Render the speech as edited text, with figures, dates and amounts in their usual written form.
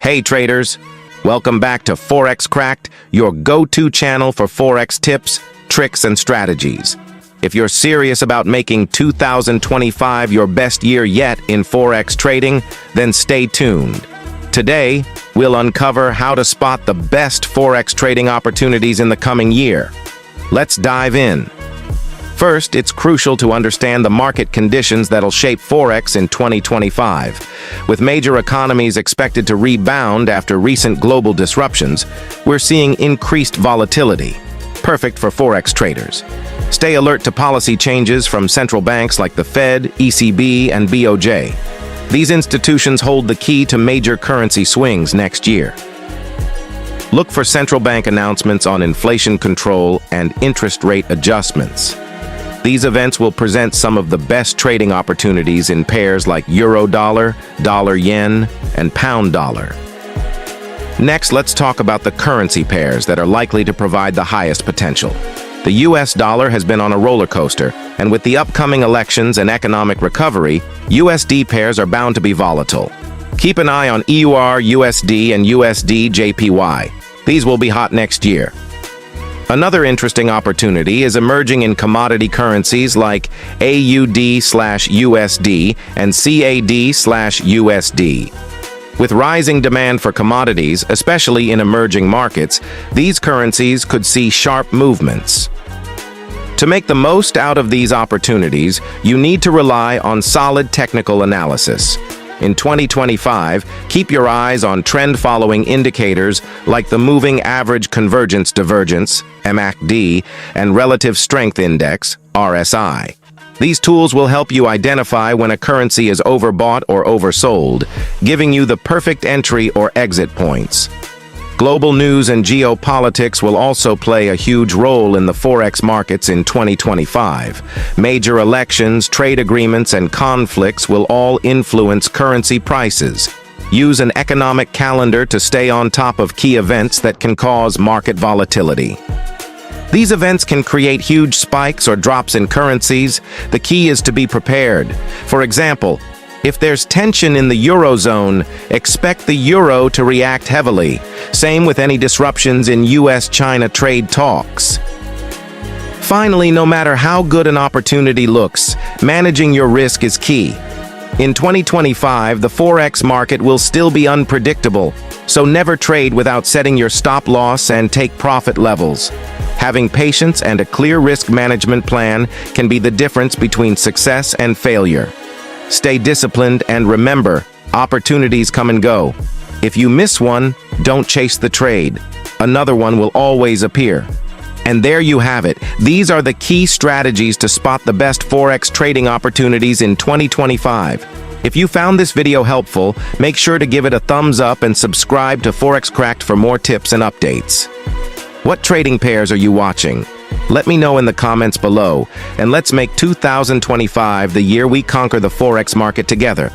Hey traders, welcome back to Forex Cracked, your go-to channel for Forex tips, tricks, and strategies. If you're serious about making 2025 your best year yet in Forex trading, then stay tuned. Today, we'll uncover how to spot the best Forex trading opportunities in the coming year. Let's dive in. First, it's crucial to understand the market conditions that'll shape Forex in 2025. With major economies expected to rebound after recent global disruptions, we're seeing increased volatility, perfect for Forex traders. Stay alert to policy changes from central banks like the Fed, ECB, and BOJ. These institutions hold the key to major currency swings next year. Look for central bank announcements on inflation control and interest rate adjustments. These events will present some of the best trading opportunities in pairs like euro-dollar, dollar-yen, and pound-dollar. Next, let's talk about the currency pairs that are likely to provide the highest potential. The US dollar has been on a roller coaster, and with the upcoming elections and economic recovery, USD pairs are bound to be volatile. Keep an eye on EUR, USD, and USD JPY. These will be hot next year. Another interesting opportunity is emerging in commodity currencies like AUD/USD and CAD/USD. With rising demand for commodities, especially in emerging markets, these currencies could see sharp movements. To make the most out of these opportunities, you need to rely on solid technical analysis. In 2025, keep your eyes on trend-following indicators like the Moving Average Convergence Divergence, MACD, and Relative Strength Index, RSI. These tools will help you identify when a currency is overbought or oversold, giving you the perfect entry or exit points. Global news and geopolitics will also play a huge role in the Forex markets in 2025. Major elections, trade agreements, and conflicts will all influence currency prices. Use an economic calendar to stay on top of key events that can cause market volatility. These events can create huge spikes or drops in currencies. The key is to be prepared. For example, if there's tension in the Eurozone, expect the euro to react heavily. Same with any disruptions in US-China trade talks. Finally, no matter how good an opportunity looks, managing your risk is key. In 2025, the Forex market will still be unpredictable, so never trade without setting your stop loss and take profit levels. Having patience and a clear risk management plan can be the difference between success and failure. Stay disciplined and remember, opportunities come and go. If you miss one, don't chase the trade. Another one will always appear. And there you have it. These are the key strategies to spot the best Forex trading opportunities in 2025. If you found this video helpful, make sure to give it a thumbs up and subscribe to Forex Cracked for more tips and updates. What trading pairs are you watching? Let me know in the comments below, and let's make 2025 the year we conquer the Forex market together.